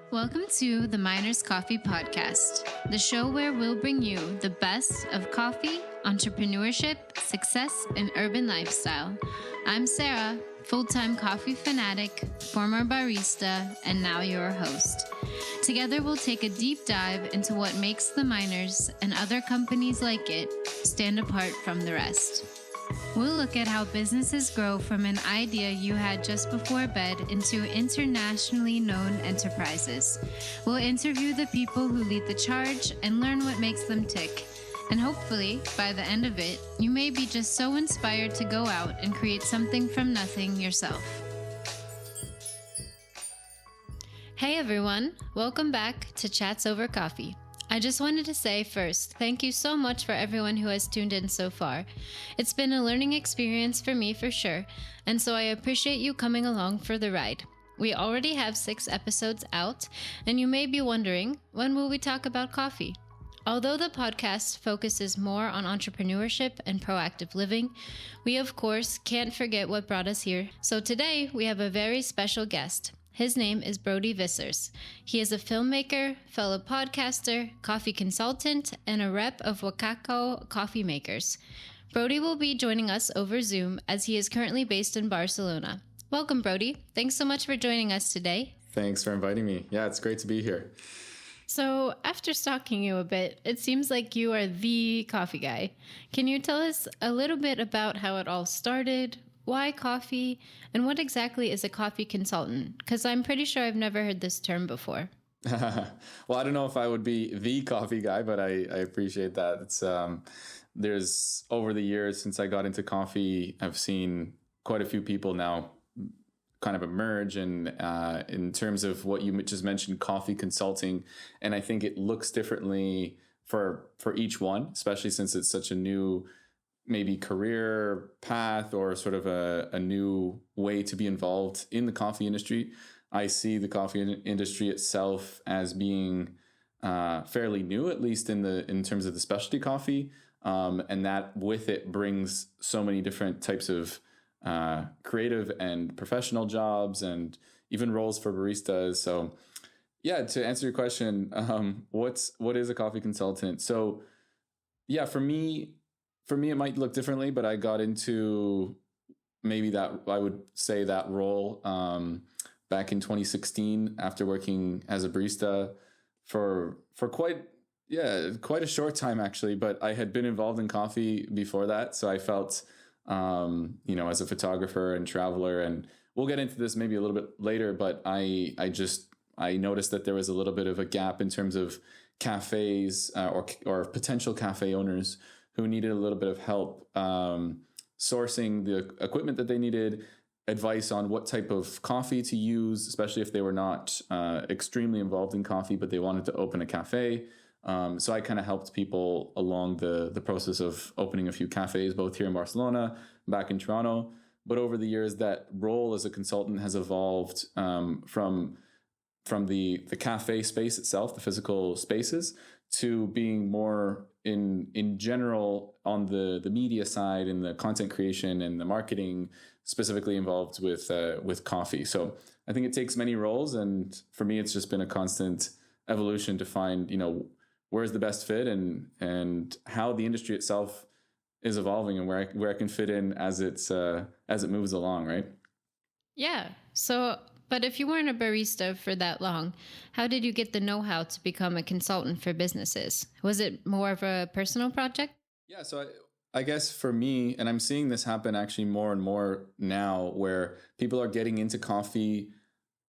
Welcome to the Miners Coffee Podcast, the show where we'll bring you the best of coffee, entrepreneurship, success, and urban lifestyle. I'm Sarah, full-time coffee fanatic, former barista, and now your host. Together, we'll take a deep dive into what makes the Miners and other companies like it stand apart from the rest. We'll look at how businesses grow from an idea you had just before bed into internationally known enterprises. We'll interview the people who lead the charge and learn what makes them tick. And hopefully, by the end of it, you may be just so inspired to go out and create something from nothing yourself. Hey everyone, welcome back to Chats Over Coffee. I just wanted to say first, thank you so much for everyone who has tuned in so far. It's been a learning experience for me for sure, and so I appreciate you coming along for the ride. We already have 6 episodes out, and you may be wondering, when will we talk about coffee? Although the podcast focuses more on entrepreneurship and proactive living, we of course can't forget what brought us here. So today we have a very special guest. His name is Brodie Vissers. He is a filmmaker, fellow podcaster, coffee consultant, and a rep of Wakako Coffee Makers. Brodie will be joining us over Zoom as he is currently based in Barcelona. Welcome, Brodie. Thanks so much for joining us today. Thanks for inviting me. Yeah, it's great to be here. So after stalking you a bit, it seems like you are the coffee guy. Can you tell us a little bit about how it all started? Why coffee? And what exactly is a coffee consultant? Because I'm pretty sure I've never heard this term before. Well, I don't know if I would be the coffee guy, but I appreciate that. It's there's over the years since I got into coffee, I've seen quite a few people now kind of emerge and in terms of what you just mentioned, coffee consulting. And I think it looks differently for each one, especially since it's such a new maybe career path or sort of a new way to be involved in the coffee industry. I see the coffee industry itself as being fairly new, at least in terms of the specialty coffee, and that with it brings so many different types of creative and professional jobs and even roles for baristas. So yeah, to answer your question, what is a coffee consultant? So yeah, for me, it might look differently, but I got into maybe that, I would say that role back in 2016 after working as a barista for quite a short time actually, but I had been involved in coffee before that. So I felt, as a photographer and traveler, and we'll get into this maybe a little bit later, but I noticed that there was a little bit of a gap in terms of cafes or potential cafe owners who needed a little bit of help sourcing the equipment that they needed, advice on what type of coffee to use, especially if they were not extremely involved in coffee, but they wanted to open a cafe. So I kind of helped people along the process of opening a few cafes, both here in Barcelona, back in Toronto. But over the years, that role as a consultant has evolved from the cafe space itself, the physical spaces, to being more in general on the media side and the content creation and the marketing, specifically involved with coffee. So I think it takes many roles, and for me, it's just been a constant evolution to find where's the best fit and how the industry itself is evolving and where I can fit in as it moves along, right? Yeah. So. But if you weren't a barista for that long, how did you get the know-how to become a consultant for businesses? Was it more of a personal project? Yeah, so I guess for me, and I'm seeing this happen actually more and more now, where people are getting into coffee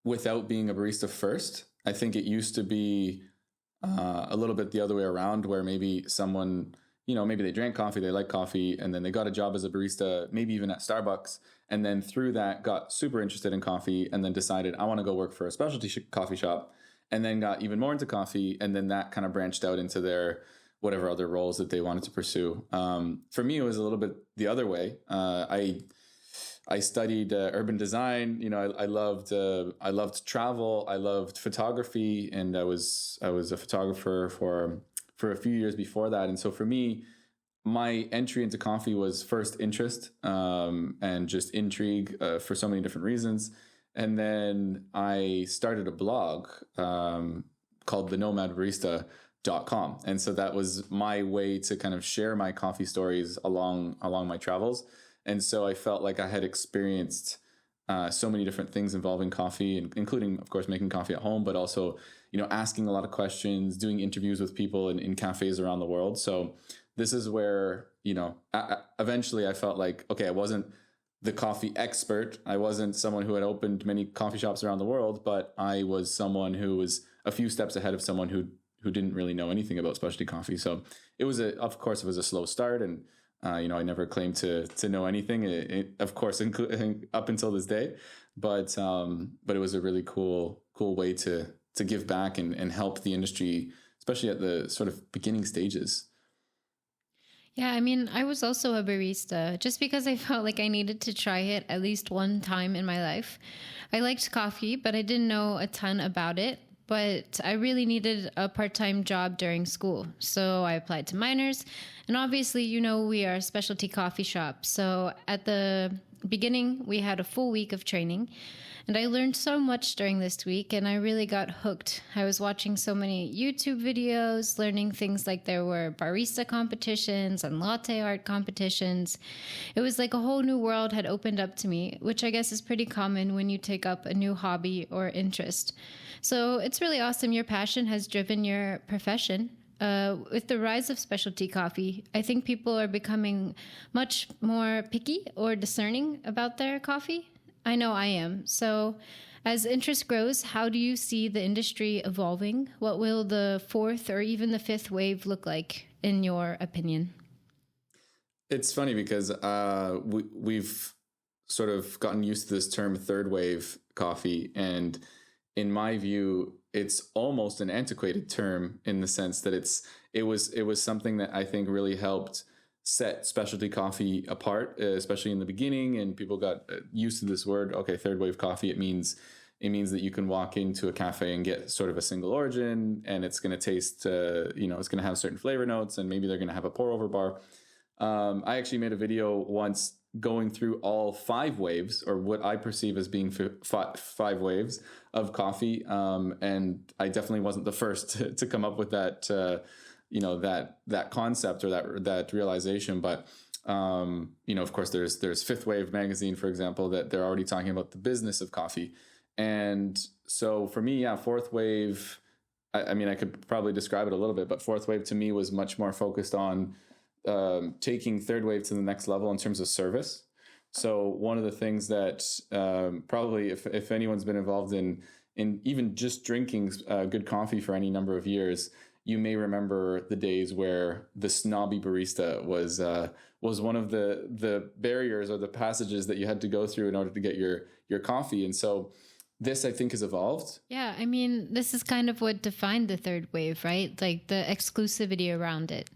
without being a barista first. I think it used to be a little bit the other way around, where maybe someone, maybe they drank coffee, they like coffee, and then they got a job as a barista, maybe even at Starbucks. And then through that got super interested in coffee and then decided I want to go work for a specialty coffee shop, and then got even more into coffee. And then that kind of branched out into their whatever other roles that they wanted to pursue. For me, it was a little bit the other way. I studied urban design. I loved travel. I loved photography, and I was a photographer for a few years before that. And so for me, my entry into coffee was first interest and just intrigue for so many different reasons. And then I started a blog called the Nomad Barista.com. And so that was my way to kind of share my coffee stories along my travels. And so I felt like I had experienced so many different things involving coffee, including, of course, making coffee at home, but also, asking a lot of questions, doing interviews with people in cafes around the world. So this is where, eventually I felt like, okay, I wasn't the coffee expert. I wasn't someone who had opened many coffee shops around the world, but I was someone who was a few steps ahead of someone who didn't really know anything about specialty coffee. So it was of course, it was a slow start, and I never claimed to know anything. Of course, up until this day, but it was a really cool way to give back and help the industry, especially at the sort of beginning stages. Yeah, I mean, I was also a barista just because I felt like I needed to try it at least one time in my life. I liked coffee, but I didn't know a ton about it. But I really needed a part-time job during school. So I applied to minors. And obviously, we are a specialty coffee shop. So at the beginning, we had a full week of training. And I learned so much during this week, and I really got hooked. I was watching so many YouTube videos, learning things like there were barista competitions and latte art competitions. It was like a whole new world had opened up to me, which I guess is pretty common when you take up a new hobby or interest. So it's really awesome. Your passion has driven your profession. With the rise of specialty coffee, I think people are becoming much more picky or discerning about their coffee. I know I am. So as interest grows, how do you see the industry evolving? What will the fourth or even the fifth wave look like, in your opinion? It's funny because we've sort of gotten used to this term third wave coffee. And in my view, it's almost an antiquated term in the sense that it was something that I think really helped set specialty coffee apart, especially in the beginning, and people got used to this word. Okay, third wave coffee. It means that you can walk into a cafe and get sort of a single origin, and it's going to taste, it's going to have certain flavor notes, and maybe they're going to have a pour over bar. I actually made a video once going through all 5 waves, or what I perceive as being 5 waves of coffee, and I definitely wasn't the first to come up with that. That concept or that realization. But, of course, there's Fifth Wave magazine, for example, that they're already talking about the business of coffee. And so for me, fourth wave, I mean, I could probably describe it a little bit, but fourth wave to me was much more focused on taking third wave to the next level in terms of service. So one of the things that probably if anyone's been involved in even just drinking good coffee for any number of years, you may remember the days where the snobby barista was one of the barriers or the passages that you had to go through in order to get your coffee. And so this, I think, has evolved. Yeah, I mean, this is kind of what defined the third wave, right? Like the exclusivity around it.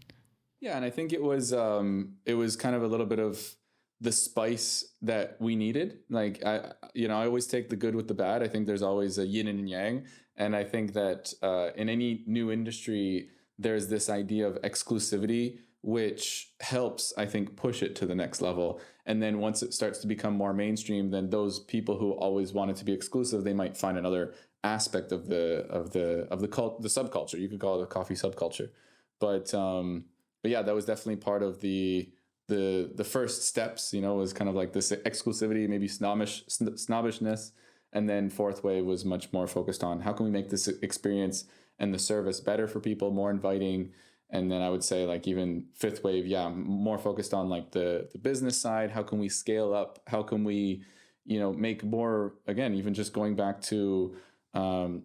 Yeah, and I think it was kind of a little bit of the spice that we needed. Like I always take the good with the bad. I think there's always a yin and yang. And I think that in any new industry, there's this idea of exclusivity, which helps, I think, push it to the next level. And then once it starts to become more mainstream, then those people who always wanted to be exclusive, they might find another aspect of the subculture. You could call it a coffee subculture. But yeah, that was definitely part of the first steps. Was kind of like this exclusivity, maybe snobbishness. And then fourth wave was much more focused on how can we make this experience and the service better for people, more inviting. And then I would say like even fifth wave, more focused on like the business side. How can we scale up? How can we, make more, again, even just going back to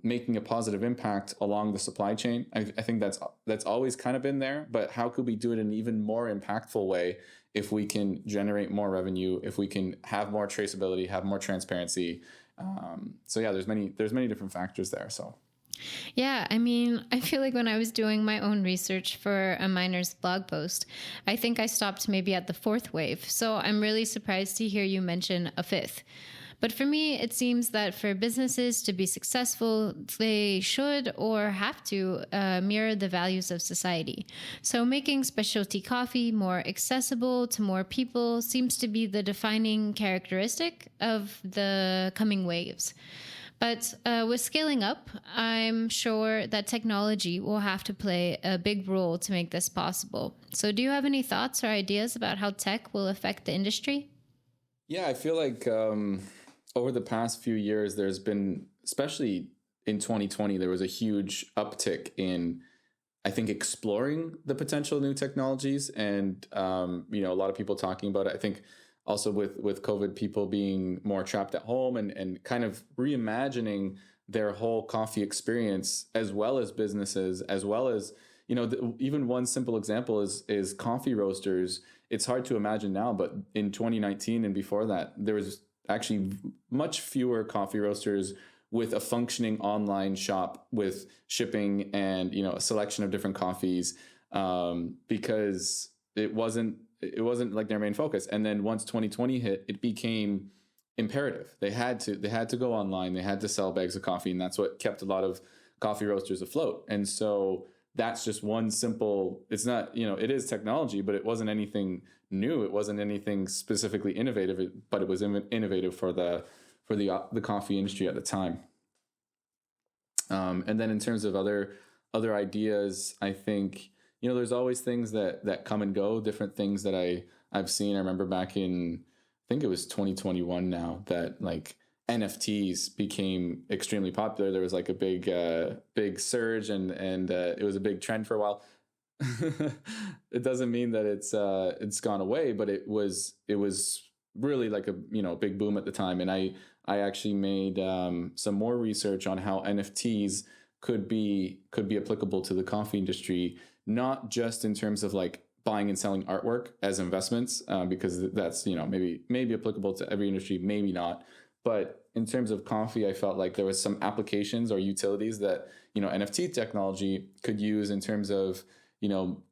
making a positive impact along the supply chain. I think that's always kind of been there, but how could we do it in an even more impactful way if we can generate more revenue, if we can have more traceability, have more transparency? So yeah, there's many different factors there. So yeah, I mean, I feel like when I was doing my own research for a minor's blog post, I think I stopped maybe at the fourth wave. So I'm really surprised to hear you mention a fifth. But for me, it seems that for businesses to be successful, they should or have to mirror the values of society. So making specialty coffee more accessible to more people seems to be the defining characteristic of the coming waves. But with scaling up, I'm sure that technology will have to play a big role to make this possible. So do you have any thoughts or ideas about how tech will affect the industry? Yeah, I feel like over the past few years, there's been, especially in 2020, there was a huge uptick in, I think, exploring the potential new technologies. And, a lot of people talking about it. I think also with COVID, people being more trapped at home and kind of reimagining their whole coffee experience, as well as businesses, as well as, even one simple example is coffee roasters. It's hard to imagine now, but in 2019 and before that, there was actually much fewer coffee roasters with a functioning online shop with shipping and, a selection of different coffees, because it wasn't like their main focus. And then once 2020 hit, it became imperative. They had to go online. They had to sell bags of coffee. And that's what kept a lot of coffee roasters afloat. And so that's just one simple, it's not, it is technology, but it wasn't anything new. It wasn't anything specifically innovative, but it was innovative for the coffee industry at the time. And then in terms of other ideas, I think, there's always things that come and go, different things that I've seen. I remember back in, I think it was 2021 now, that like NFTs became extremely popular. There was like a big surge and it was a big trend for a while. It doesn't mean that it's gone away, but it was really like a big boom at the time. And I actually made some more research on how NFTs could be applicable to the coffee industry, not just in terms of like buying and selling artwork as investments, because that's maybe applicable to every industry, maybe not. But in terms of coffee, I felt like there was some applications or utilities that NFT technology could use in terms of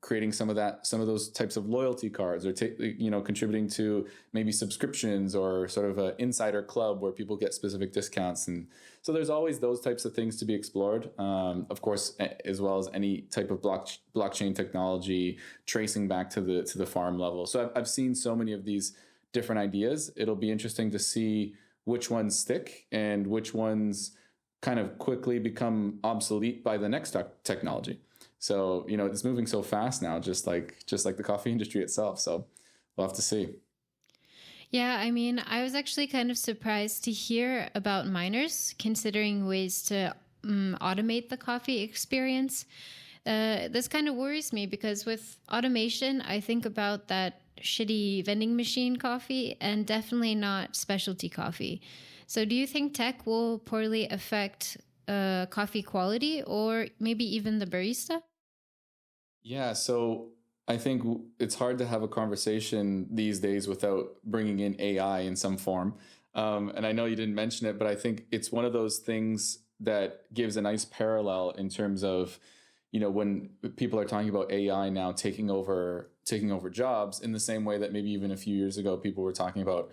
creating some of those types of loyalty cards, or contributing to maybe subscriptions or sort of an insider club where people get specific discounts. And so there's always those types of things to be explored, of course, as well as any type of blockchain technology tracing back to the farm level. So I've seen so many of these different ideas. It'll be interesting to see which ones stick and which ones kind of quickly become obsolete by the next technology. So, it's moving so fast now, just like the coffee industry itself. So we'll have to see. Yeah, I mean, I was actually kind of surprised to hear about miners considering ways to automate the coffee experience. This kind of worries me because with automation, I think about that shitty vending machine coffee and definitely not specialty coffee. So do you think tech will poorly affect coffee quality or maybe even the barista? Yeah, so I think it's hard to have a conversation these days without bringing in AI in some form. And I know you didn't mention it, but I think it's one of those things that gives a nice parallel in terms of, when people are talking about AI now taking over jobs, in the same way that maybe even a few years ago, people were talking about,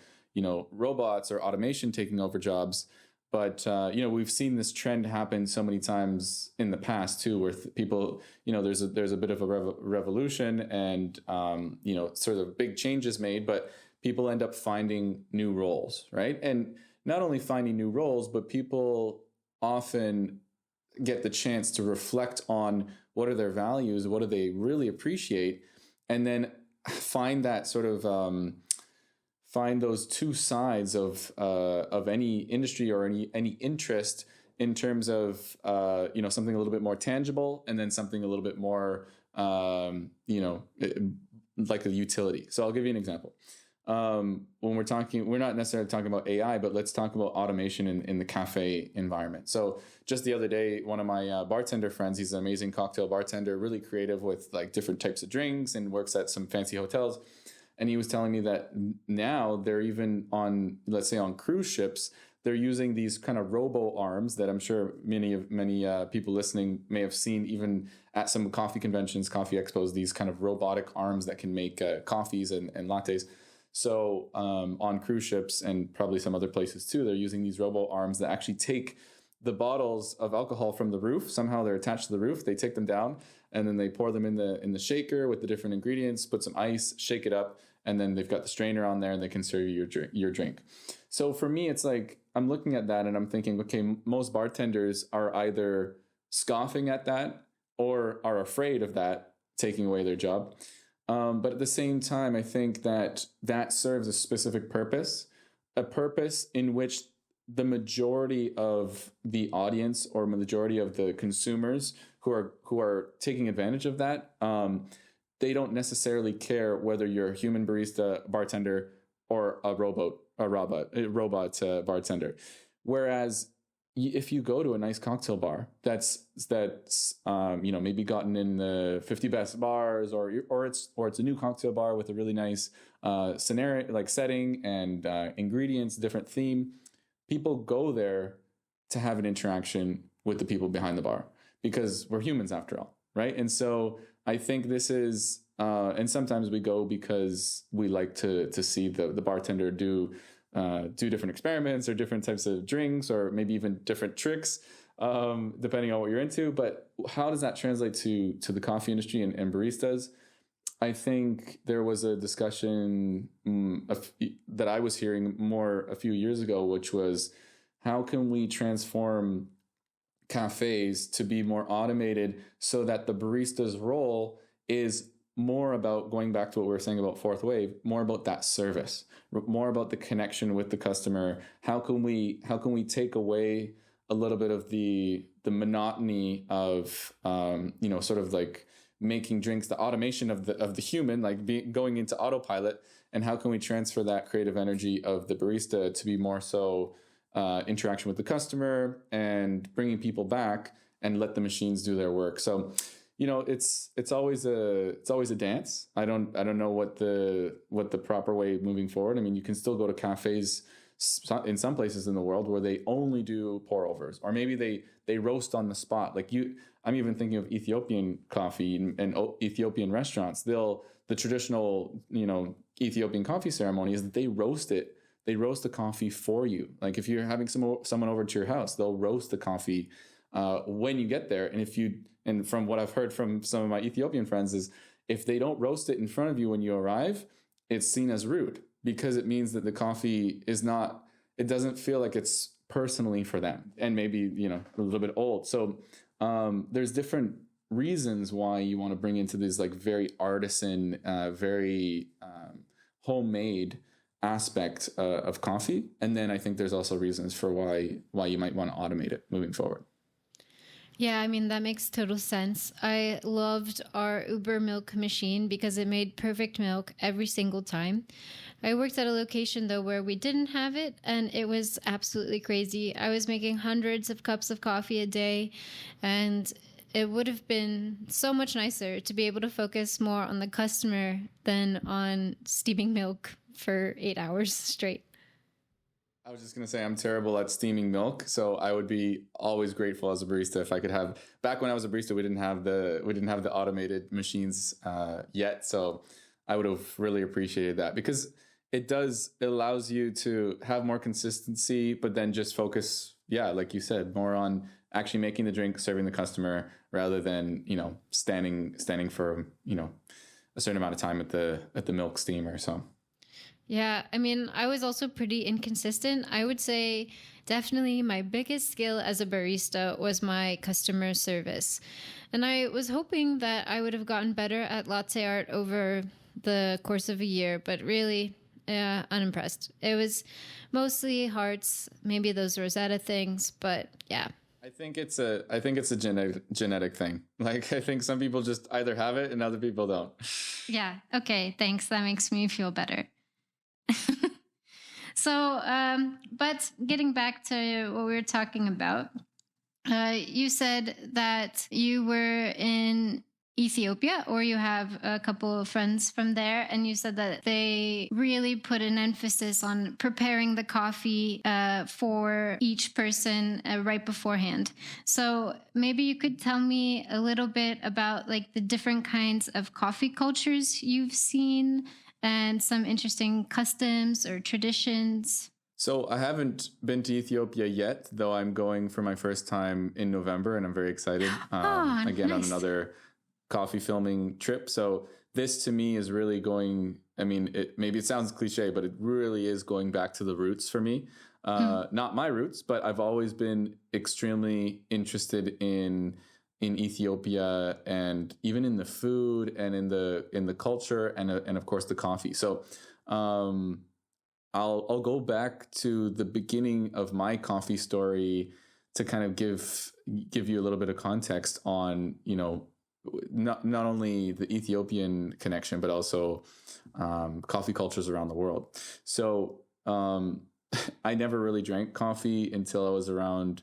robots or automation taking over jobs. But, we've seen this trend happen so many times in the past, too, where people, there's a bit of a revolution and, sort of big changes made, but people end up finding new roles, right? And not only finding new roles, but people often get the chance to reflect on what are their values, what do they really appreciate, and then find that sort of find those two sides of any industry or any interest in terms of something a little bit more tangible and then something a little bit more like a utility. So I'll give you an example. When we're not necessarily talking about AI, but let's talk about automation in the cafe environment. So just the other day, one of my bartender friends, he's an amazing cocktail bartender, really creative with like different types of drinks and works at some fancy hotels. And he was telling me that now they're even on, let's say on cruise ships, they're using these kind of robo arms that I'm sure many people listening may have seen even at some coffee conventions, coffee expos, these kind of robotic arms that can make coffees and lattes. So on cruise ships and probably some other places too, they're using these robo arms that actually take the bottles of alcohol from the roof. Somehow they're attached to the roof. They take them down and then they pour them in the shaker with the different ingredients, put some ice, shake it up, and then they've got the strainer on there and they can serve you your drink. So for me, it's like I'm looking at that and I'm thinking, okay, most bartenders are either scoffing at that or are afraid of that taking away their job. But at the same time, I think that serves a specific purpose, a purpose in which the majority of the audience or majority of the consumers who are taking advantage of that, they don't necessarily care whether you're a human barista, bartender, or a robot bartender. Whereas if you go to a nice cocktail bar that's maybe gotten in the 50 best bars, or it's a new cocktail bar with a really nice scenario, like setting and ingredients, different theme, people go there to have an interaction with the people behind the bar because we're humans after all, right? And so I think this is, and sometimes we go because we like to see the bartender do different experiments or different types of drinks or maybe even different tricks, depending on what you're into. But how does that translate to the coffee industry and baristas? I think there was a discussion that I was hearing more a few years ago, which was how can we transform cafes to be more automated so that the barista's role is more about, going back to what we were saying about fourth wave, more about that service, more about the connection with the customer. How can we take away a little bit of the monotony of sort of like making drinks, the automation of the human, like going into autopilot, and how can we transfer that creative energy of the barista to be more so interaction with the customer and bringing people back and let the machines do their work. So it's always a dance. I don't know what the proper way moving forward. I mean, you can still go to cafes in some places in the world where they only do pour overs, or maybe they roast on the spot. I'm even thinking of Ethiopian coffee and Ethiopian restaurants. The traditional, Ethiopian coffee ceremony is that they roast it. They roast the coffee for you. Like if you're having someone over to your house, they'll roast the coffee when you get there. And from what I've heard from some of my Ethiopian friends is if they don't roast it in front of you when you arrive, it's seen as rude because it means that the coffee it doesn't feel like it's personally for them and maybe, a little bit old. So there's different reasons why you want to bring into this like very artisan, very homemade aspect of coffee. And then I think there's also reasons for why you might want to automate it moving forward. Yeah, I mean, that makes total sense. I loved our Uber milk machine because it made perfect milk every single time. I worked at a location, though, where we didn't have it, and it was absolutely crazy. I was making hundreds of cups of coffee a day, and it would have been so much nicer to be able to focus more on the customer than on steaming milk for 8 hours straight. I was just going to say I'm terrible at steaming milk, so I would be always grateful as a barista if I could have. Back when I was a barista, we didn't have the automated machines yet, so I would have really appreciated that because it allows you to have more consistency, but then just focus, like you said, more on actually making the drink, serving the customer, rather than standing for a certain amount of time at the milk steamer. So. Yeah, I mean, I was also pretty inconsistent. I would say definitely my biggest skill as a barista was my customer service. And I was hoping that I would have gotten better at latte art over the course of a year, but really unimpressed. It was mostly hearts, maybe those Rosetta things, but yeah. I think it's a genetic thing. Like I think some people just either have it and other people don't. Yeah, okay, thanks. That makes me feel better. So, but getting back to what we were talking about, you said that you were in Ethiopia, or you have a couple of friends from there, and you said that they really put an emphasis on preparing the coffee for each person right beforehand. So maybe you could tell me a little bit about like the different kinds of coffee cultures you've seen and some interesting customs or traditions? So I haven't been to Ethiopia yet, though I'm going for my first time in November, and I'm very excited. Oh, Again, on nice. another coffee filming trip. So this to me is really going. I mean, maybe it sounds cliche, but it really is going back to the roots for me. Hmm. Not my roots, but I've always been extremely interested in Ethiopia, and even in the food and in the culture, and of course the coffee. So um, I'll go back to the beginning of my coffee story to kind of give you a little bit of context on, not only the Ethiopian connection, but also coffee cultures around the world. So I never really drank coffee until I was around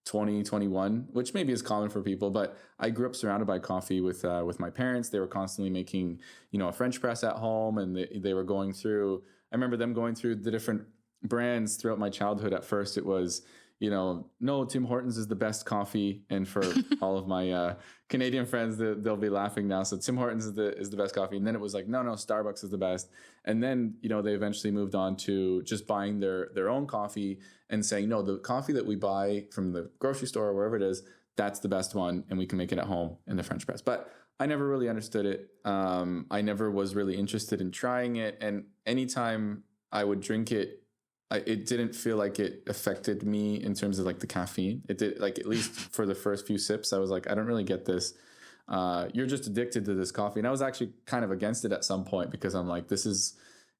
2021, which maybe is common for people, but I grew up surrounded by coffee with my parents. They were constantly making, a French press at home, and they were going through. I remember them going through the different brands throughout my childhood. At first, it was, no, Tim Hortons is the best coffee, and for all of my Canadian friends, they'll be laughing now. So Tim Hortons is the best coffee, and then it was like, no, Starbucks is the best, and then they eventually moved on to just buying their own coffee and saying, no, the coffee that we buy from the grocery store or wherever it is, that's the best one, and we can make it at home in the French press. But I never really understood it. I never was really interested in trying it, and anytime I would drink it, it didn't feel like it affected me in terms of like the caffeine. It did, like, at least for the first few sips, I was like, I don't really get this. You're just addicted to this coffee. And I was actually kind of against it at some point, because I'm like,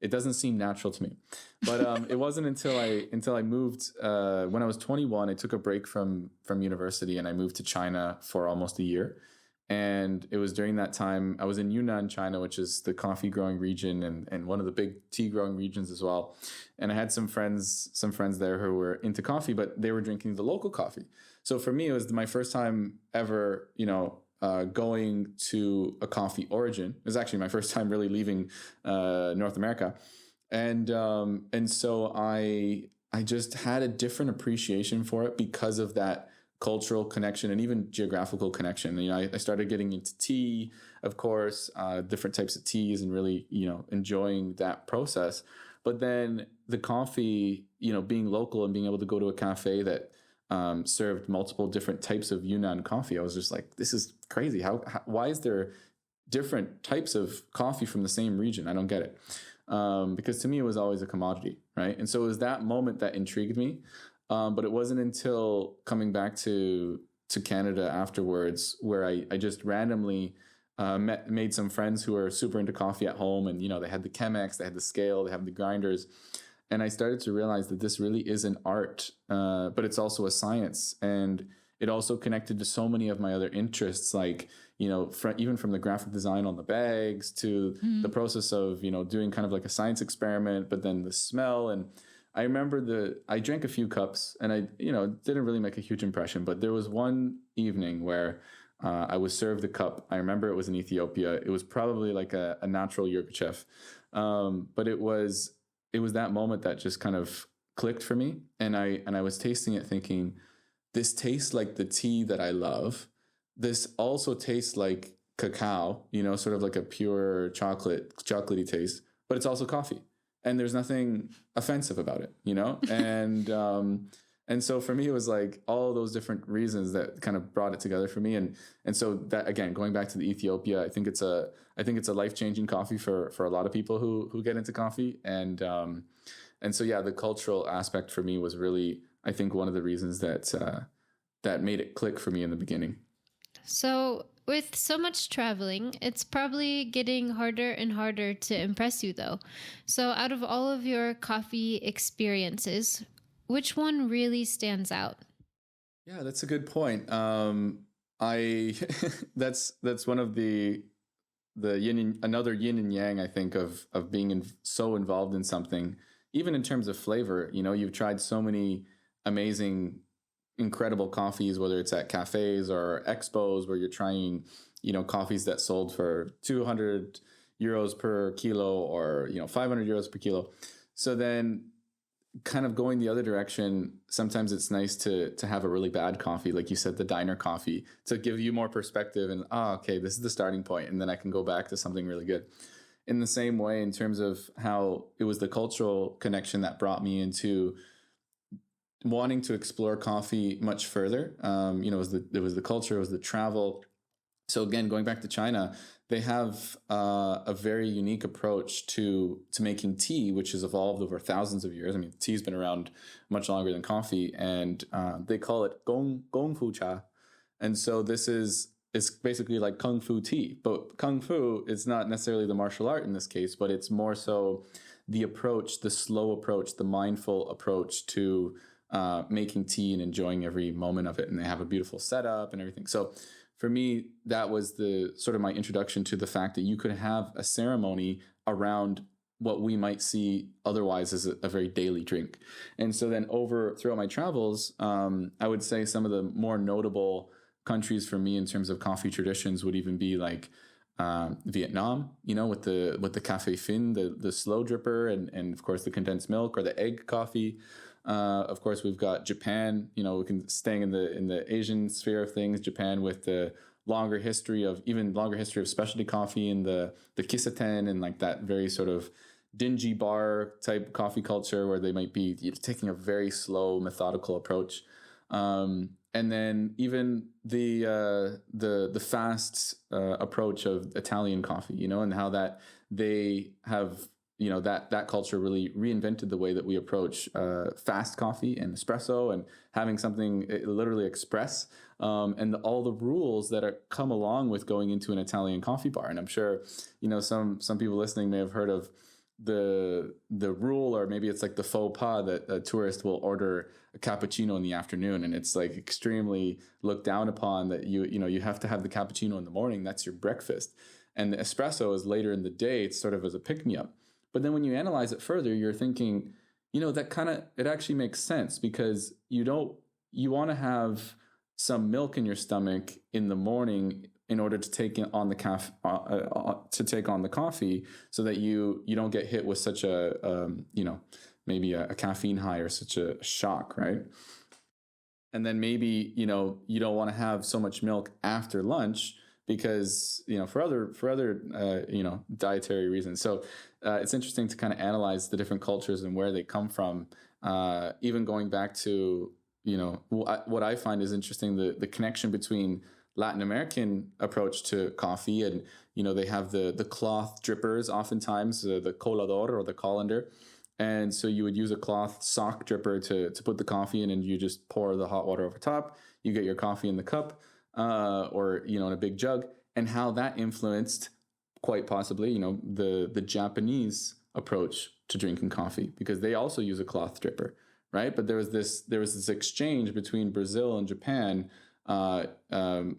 it doesn't seem natural to me. But it wasn't until I moved, when I was 21, I took a break from university, and I moved to China for almost a year. And it was during that time I was in Yunnan, China, which is the coffee growing region, and one of the big tea growing regions as well. And I had some friends there who were into coffee, but they were drinking the local coffee. So for me, it was my first time ever, going to a coffee origin. It was actually my first time really leaving North America. And so I just had a different appreciation for it because of that cultural connection and even geographical connection. I started getting into tea, of course, different types of teas, and really, enjoying that process. But then the coffee, being local and being able to go to a cafe that served multiple different types of Yunnan coffee, I was just like, this is crazy. Why is there different types of coffee from the same region? I don't get it. Because to me, it was always a commodity, right? And so it was that moment that intrigued me. But it wasn't until coming back to Canada afterwards where I just randomly made some friends who are super into coffee at home, and they had the Chemex, they had the scale, they have the grinders, and I started to realize that this really is an art, but it's also a science, and it also connected to so many of my other interests, like even from the graphic design on the bags to the process of doing kind of like a science experiment, but then the smell. And I remember I drank a few cups, and I, didn't really make a huge impression, but there was one evening where I was served a cup. I remember it was in Ethiopia. It was probably like a natural Yirgacheffe. But it was that moment that just kind of clicked for me. And I was tasting it thinking, this tastes like the tea that I love. This also tastes like cacao, sort of like a pure chocolatey taste, but it's also coffee. And there's nothing offensive about it, and so for me, it was like all those different reasons that kind of brought it together for me. And so that, again, going back to the Ethiopia, I think it's a life-changing coffee for a lot of people who get into coffee. And so, yeah, the cultural aspect for me was really, I think, one of the reasons that made it click for me in the beginning. So with so much traveling, it's probably getting harder and harder to impress you, though. So out of all of your coffee experiences, which one really stands out? Yeah, that's a good point. That's one of the another yin and yang, I think, of being so involved in something, even in terms of flavor. You've tried so many amazing, incredible coffees, whether it's at cafes or expos where you're trying, coffees that sold for 200 euros per kilo, or 500 euros per kilo. So then, kind of going the other direction, sometimes it's nice to have a really bad coffee, like you said, the diner coffee, to give you more perspective, and okay, this is the starting point, and then I can go back to something really good. in the same way, in terms of how it was the cultural connection that brought me into wanting to explore coffee much further. It was the culture, it was the travel. So again, going back to China, they have a very unique approach to making tea, which has evolved over thousands of years. I mean, tea's been around much longer than coffee, and they call it gong fu cha. And so it's basically like kung fu tea, but kung fu is not necessarily the martial art in this case, but it's more so the approach, the slow approach, the mindful approach to making tea and enjoying every moment of it. And they have a beautiful setup and everything. So for me, that was the sort of my introduction to the fact that you could have a ceremony around what we might see otherwise as a very daily drink. And so then throughout my travels, I would say some of the more notable countries for me in terms of coffee traditions would even be like Vietnam, with the cafe fin, the slow dripper, and of course the condensed milk or the egg coffee. Of course, we've got Japan. We can staying in the Asian sphere of things. Japan with the longer history of specialty coffee and the kisaten and like that very sort of dingy bar type coffee culture where they might be taking a very slow, methodical approach. And then even the fast approach of Italian coffee, and how that they have, that culture really reinvented the way that we approach fast coffee and espresso and having something literally express, and all the rules that come along with going into an Italian coffee bar. And I'm sure, some people listening may have heard of the rule, or maybe it's like the faux pas that a tourist will order a cappuccino in the afternoon, and it's like extremely looked down upon that you have to have the cappuccino in the morning. That's your breakfast, and the espresso is later in the day. It's sort of as a pick-me-up. But then when you analyze it further, you're thinking, it actually makes sense, because you want to have some milk in your stomach in the morning in order to take on the coffee, so that you don't get hit with such a maybe a caffeine high or such a shock, right? And then maybe you don't want to have so much milk after lunch, because for other dietary reasons. So it's interesting to kind of analyze the different cultures and where they come from. Even going back to what I find is interesting, the connection between Latin American approach to coffee, and they have the cloth drippers, oftentimes the colador or the colander, and so you would use a cloth sock dripper to put the coffee in, and you just pour the hot water over top. You get your coffee in the cup, or in a big jug, and how that influenced quite possibly the Japanese approach to drinking coffee, because they also use a cloth dripper, right? But there was this exchange between Brazil and Japan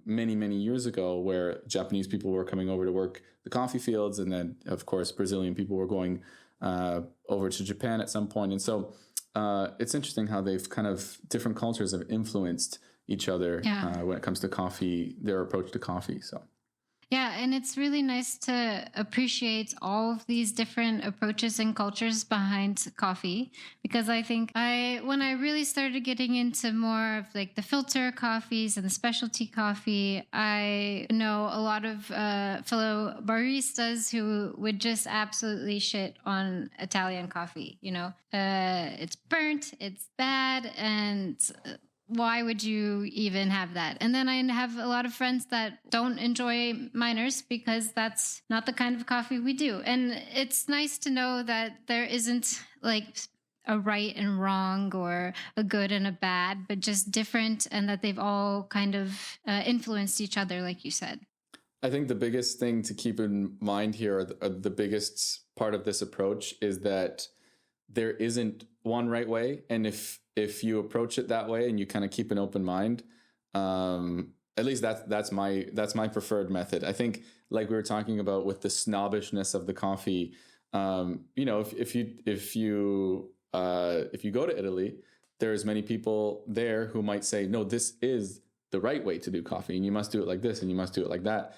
many years ago, where Japanese people were coming over to work the coffee fields, and then of course Brazilian people were going over to Japan at some point. And so it's interesting how they've kind of different cultures have influenced each other when it comes to coffee, their approach to coffee. So yeah, and it's really nice to appreciate all of these different approaches and cultures behind coffee, because I think when I really started getting into more of like the filter coffees and the specialty coffee, I know a lot of fellow baristas who would just absolutely shit on Italian coffee. It's burnt, it's bad, and why would you even have that? And then I have a lot of friends that don't enjoy miners because that's not the kind of coffee we do. And it's nice to know that there isn't like a right and wrong or a good and a bad, but just different, and that they've all kind of influenced each other, like you said. I think the biggest thing to keep in mind here, or the biggest part of this approach, is that there isn't one right way. And if you approach it that way and you kind of keep an open mind, at least that's my preferred method. I think, like we were talking about with the snobbishness of the coffee, if you go to Italy, there's many people there who might say, no, this is the right way to do coffee, and you must do it like this, and you must do it like that.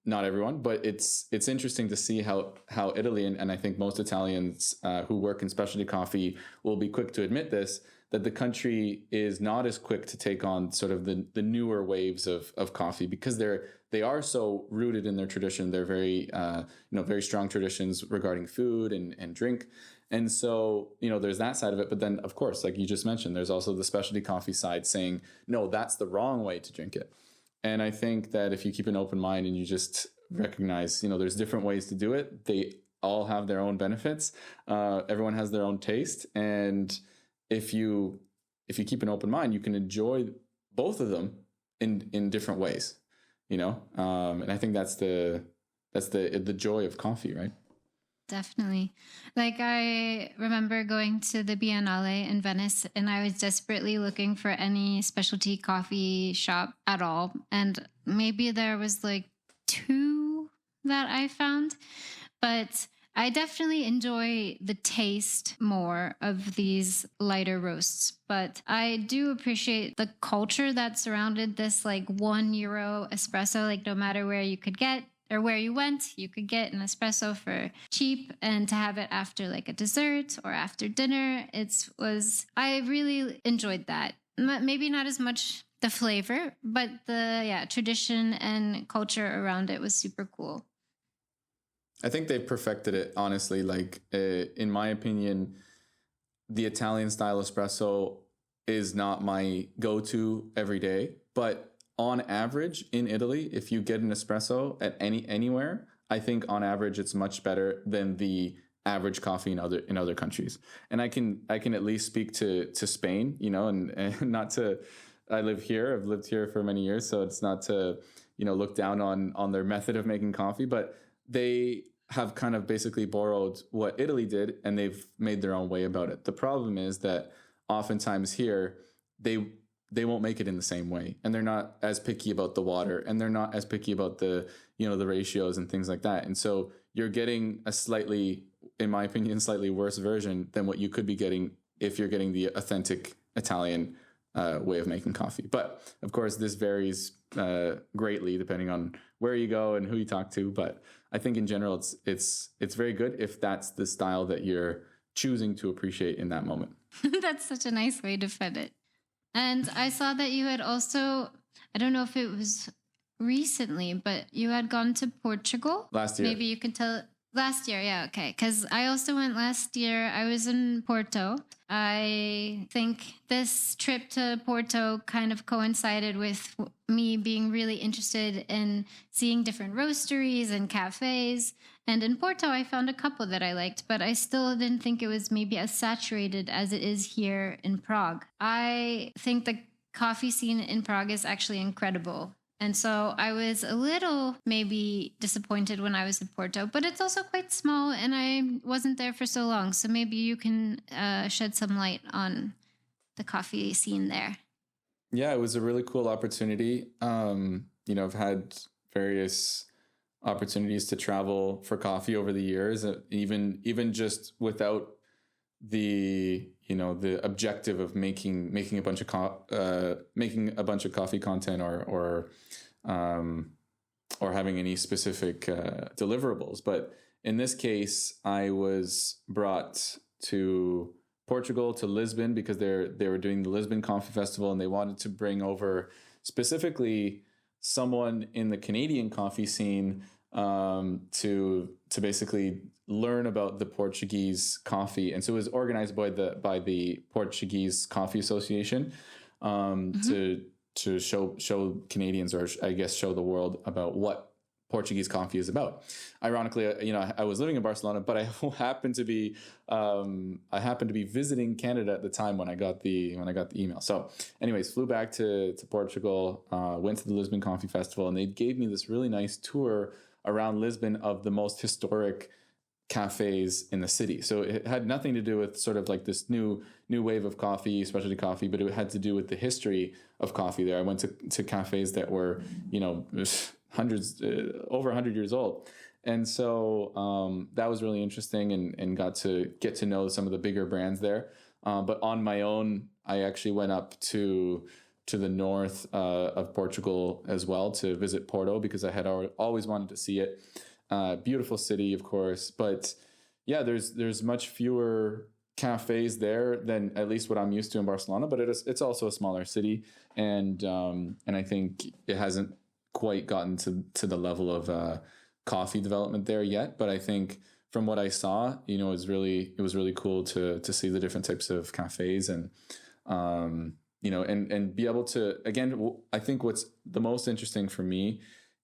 Not everyone, but it's interesting to see how Italy, and I think most Italians who work in specialty coffee will be quick to admit this, that the country is not as quick to take on sort of the newer waves of coffee, because they are so rooted in their tradition. They're very very strong traditions regarding food and drink. And so, there's that side of it. But then, of course, like you just mentioned, there's also the specialty coffee side saying, no, that's the wrong way to drink it. And I think that if you keep an open mind and you just recognize, there's different ways to do it, they all have their own benefits. Everyone has their own taste. And if you keep an open mind, you can enjoy both of them in different ways, and I think that's the joy of coffee, right? Definitely. Like, I remember going to the Biennale in Venice, and I was desperately looking for any specialty coffee shop at all. And maybe there was like 2 that I found, but I definitely enjoy the taste more of these lighter roasts. But I do appreciate the culture that surrounded this like €1 espresso. Like, no matter where you could get or where you went, you could get an espresso for cheap, and to have it after like a dessert or after dinner, I really enjoyed that. Maybe not as much the flavor, but the tradition and culture around it was super cool. I think they've perfected it, honestly. Like, in my opinion, the Italian style espresso is not my go-to every day, but on average in Italy, if you get an espresso at anywhere, I think on average it's much better than the average coffee in other countries. And I can at least speak to Spain, and not to. I live here. I've lived here for many years, so it's not to look down on their method of making coffee, but they have kind of basically borrowed what Italy did, and they've made their own way about it. The problem is that oftentimes here they won't make it in the same way, and they're not as picky about the water, and they're not as picky about the ratios and things like that. And so you're getting a slightly, in my opinion, slightly worse version than what you could be getting if you're getting the authentic Italian way of making coffee. But of course, this varies greatly depending on where you go and who you talk to. But I think in general, it's very good if that's the style that you're choosing to appreciate in that moment. That's such a nice way to put it. And I saw that you had also, I don't know if it was recently, but you had gone to Portugal. Last year. Maybe you can tell. Last year, yeah, okay. Because I also went last year. I was in Porto. I think this trip to Porto kind of coincided with me being really interested in seeing different roasteries and cafes. And in Porto, I found a couple that I liked, but I still didn't think it was maybe as saturated as it is here in Prague. I think the coffee scene in Prague is actually incredible. And so I was a little maybe disappointed when I was in Porto, but it's also quite small and I wasn't there for so long. So maybe you can shed some light on the coffee scene there. Yeah, it was a really cool opportunity. I've had various opportunities to travel for coffee over the years, even just without the objective of making a bunch of coffee content or having any specific deliverables. But in this case, I was brought to Portugal, to Lisbon, because they were doing the Lisbon Coffee Festival, and they wanted to bring over specifically someone in the Canadian coffee scene to basically learn about the Portuguese coffee. And so it was organized by the Portuguese Coffee Association to show Canadians, or I guess show the world, about what Portuguese coffee is about. Ironically, I was living in Barcelona, but I happened to be visiting Canada at the time when I got the email. So anyways, flew back to Portugal, went to the Lisbon Coffee Festival, and they gave me this really nice tour around Lisbon of the most historic cafes in the city. So it had nothing to do with sort of like this new wave of coffee, specialty coffee, but it had to do with the history of coffee there. I went to cafes that were, hundreds, over 100 years old. And so that was really interesting, and got to get to know some of the bigger brands there. But on my own, I actually went up to the north of Portugal as well to visit Porto, because I had always wanted to see it. Beautiful city, of course, but yeah, there's much fewer cafes there than at least what I'm used to in Barcelona, but it's also a smaller city, and I think it hasn't quite gotten to the level of coffee development there yet. But I think from what I saw, it was really cool to see the different types of cafes, and and be able to, again, I think what's the most interesting for me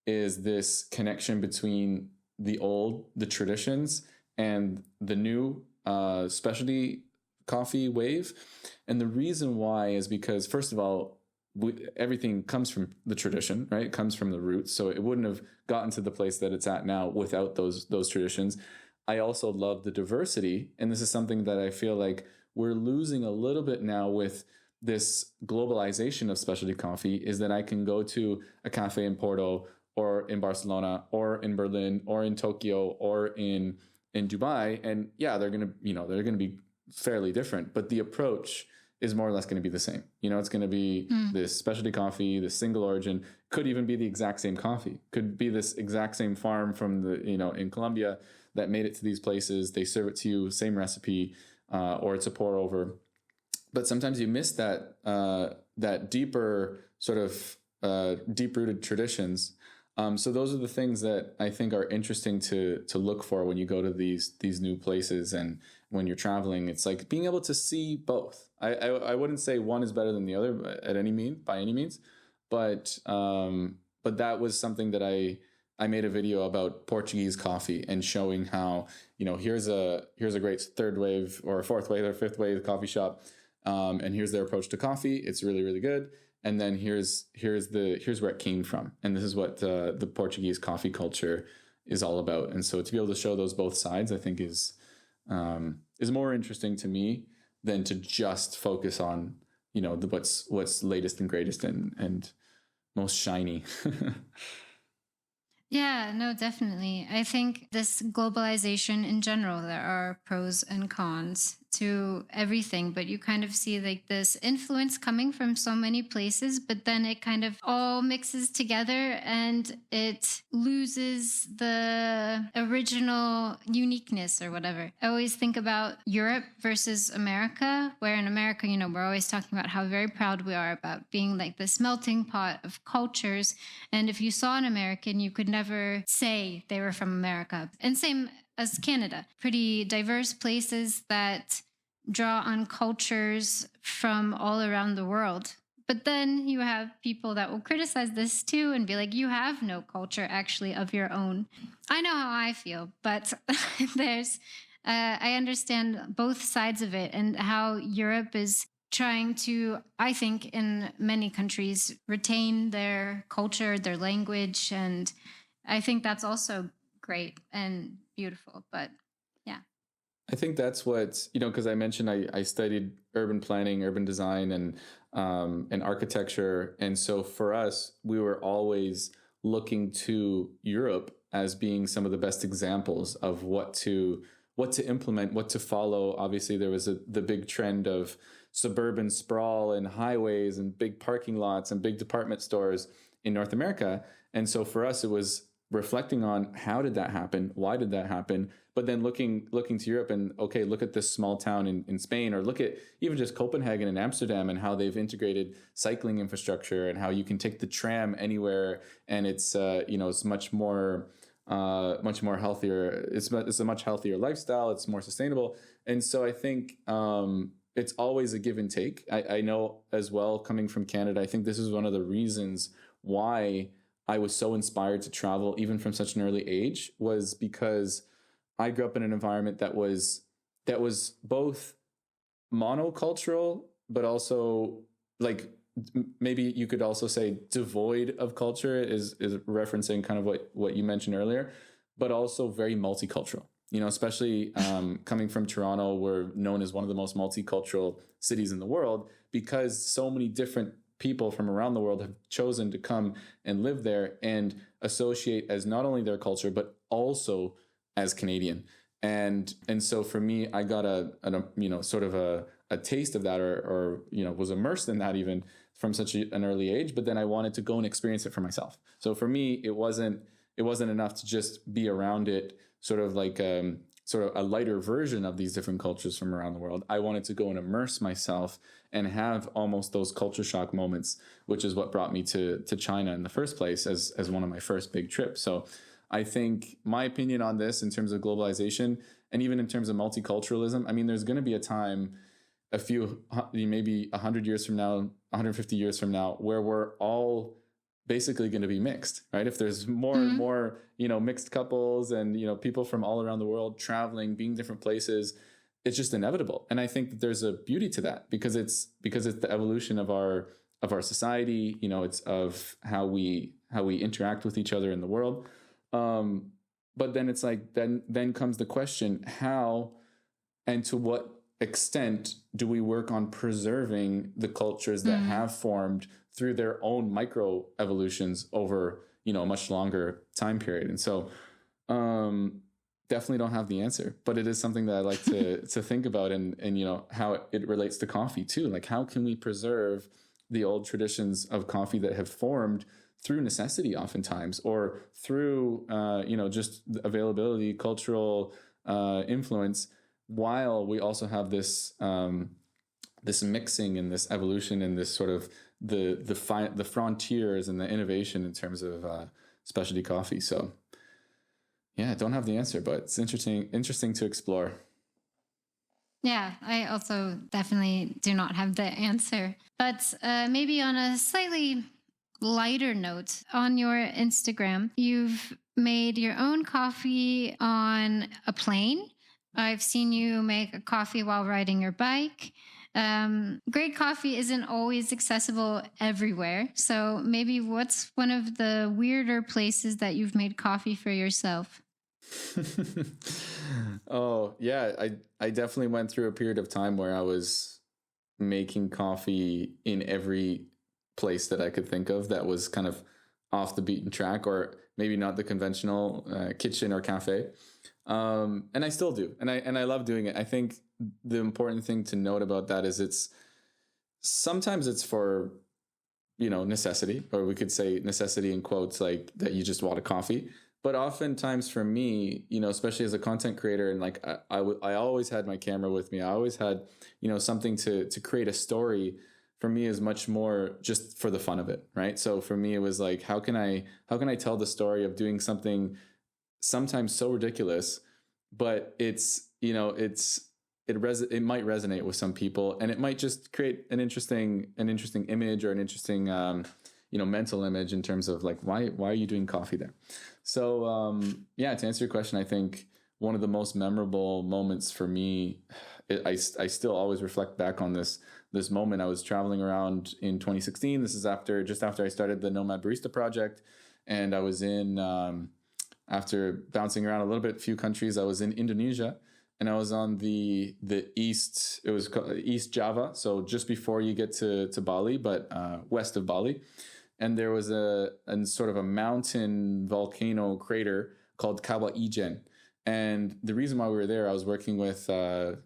is this connection between the traditions and the new specialty coffee wave. And the reason why is because, first of all, everything comes from the tradition, right? It comes from the roots. So it wouldn't have gotten to the place that it's at now without those traditions. I also love the diversity. And this is something that I feel like we're losing a little bit now with this globalization of specialty coffee, is that I can go to a cafe in Porto or in Barcelona or in Berlin or in Tokyo or in Dubai. And yeah, they're going to be fairly different, but the approach is more or less going to be the same. It's going to be this specialty coffee, this single origin, could even be the exact same coffee, could be this exact same farm from in Colombia that made it to these places. They serve it to you, same recipe, or it's a pour over. But sometimes you miss that deeper sort of deep-rooted traditions. So those are the things that I think are interesting to look for when you go to these new places, and when you're traveling. It's like being able to see both. I wouldn't say one is better than the other by any means, but that was something that I made a video about Portuguese coffee, and showing how here's a great third wave or fourth wave or fifth wave coffee shop, and here's their approach to coffee. It's really, really good. And then here's where it came from, and this is what the Portuguese coffee culture is all about. And so to be able to show those both sides, I think is more interesting to me than to just focus on what's latest and greatest and most shiny. Yeah, no, definitely. I think this globalization in general, there are pros and cons to everything, but you kind of see like this influence coming from so many places, but then it kind of all mixes together and it loses the original uniqueness or whatever. I always think about Europe versus America, where in America, we're always talking about how very proud we are about being like this melting pot of cultures. And if you saw an American, you could never say they were from America. And same as Canada, pretty diverse places that draw on cultures from all around the world. But then you have people that will criticize this too and be like, you have no culture actually of your own. I know how I feel, but I understand both sides of it, and how Europe is trying to, I think, in many countries, retain their culture, their language. And I think that's also great and beautiful. But yeah, I think that's what, because I mentioned I studied urban planning, urban design, and architecture. And so for us, we were always looking to Europe as being some of the best examples of what to implement, what to follow. Obviously, there was the big trend of suburban sprawl and highways and big parking lots and big department stores in North America. And so for us, it was reflecting on how did that happen? Why did that happen? But then looking to Europe and, okay, look at this small town in Spain, or look at even just Copenhagen and Amsterdam, and how they've integrated cycling infrastructure, and how you can take the tram anywhere, and it's it's much more healthier. It's a much healthier lifestyle. It's more sustainable. And so I think it's always a give and take. I know as well, coming from Canada, I think this is one of the reasons why I was so inspired to travel even from such an early age, was because I grew up in an environment that was both monocultural, but also like maybe you could also say devoid of culture, is referencing kind of what you mentioned earlier, but also very multicultural. Especially coming from Toronto, we're known as one of the most multicultural cities in the world, because so many different people from around the world have chosen to come and live there and associate as not only their culture, but also as Canadian. And so for me, I got a taste of that, or was immersed in that even from such an early age. But then I wanted to go and experience it for myself. So for me, it wasn't enough to just be around it, sort of like sort of a lighter version of these different cultures from around the world. I wanted to go and immerse myself and have almost those culture shock moments, which is what brought me to China in the first place as one of my first big trips. So I think my opinion on this in terms of globalization and even in terms of multiculturalism, I mean, there's going to be a time maybe 100 years from now, 150 years from now, where we're all basically going to be mixed, right? If there's more and more, mixed couples and, people from all around the world traveling, being different places, it's just inevitable. And I think that there's a beauty to that because it's the evolution of our society, it's of how we interact with each other in the world. But then it's like, then comes the question, how and to what extent do we work on preserving the cultures that have formed through their own micro evolutions over, a much longer time period? And so, definitely don't have the answer, but it is something that I like to think about and, how it relates to coffee too. Like, how can we preserve the old traditions of coffee that have formed through necessity oftentimes, or through, just availability, cultural, influence, while we also have this mixing and this evolution and this sort of the frontiers and the innovation in terms of specialty coffee. So yeah, I don't have the answer, but it's interesting to explore. Yeah, I also definitely do not have the answer, but maybe on a slightly lighter note, on your Instagram, you've made your own coffee on a plane. I've seen you make a coffee while riding your bike. Great coffee isn't always accessible everywhere. So maybe what's one of the weirder places that you've made coffee for yourself? Oh, yeah. I definitely went through a period of time where I was making coffee in every place that I could think of that was kind of off the beaten track, or maybe not the conventional kitchen or cafe. And I still do. And I love doing it. I think the important thing to note about that is sometimes it's for, necessity, or we could say necessity in quotes, like that you just want a coffee. But oftentimes for me, especially as a content creator, and like I always had my camera with me. I always had, something to create a story. For me is much more just for the fun of it, right? So for me, it was like, how can I tell the story of doing something sometimes so ridiculous, but it might resonate with some people, and it might just create an interesting image, or an interesting mental image in terms of like, why are you doing coffee there? So to answer your question, I think one of the most memorable moments for me, I still always reflect back on this moment. I was traveling around in 2016. This is just after I started the Nomad Barista project, and I was in after bouncing around a little bit, few countries. I was in Indonesia, and I was on the east. It was called East Java, so just before you get to Bali, but west of Bali. And there was a sort of a mountain volcano crater called Kawah Ijen. And the reason why we were there, I was working with a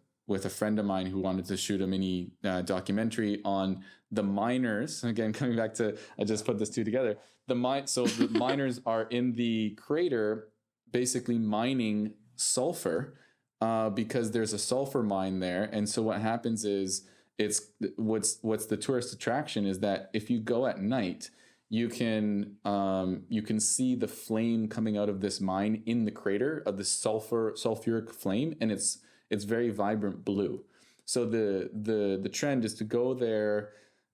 friend of mine who wanted to shoot a mini documentary on the miners. Again, coming back to, I just put this two together. So the miners are in the crater, basically mining sulfur, because there's a sulfur mine there. And so what happens is, what's the tourist attraction is that if you go at night, you can see the flame coming out of this mine in the crater of the sulfuric flame, and it's very vibrant blue. So the trend is to go there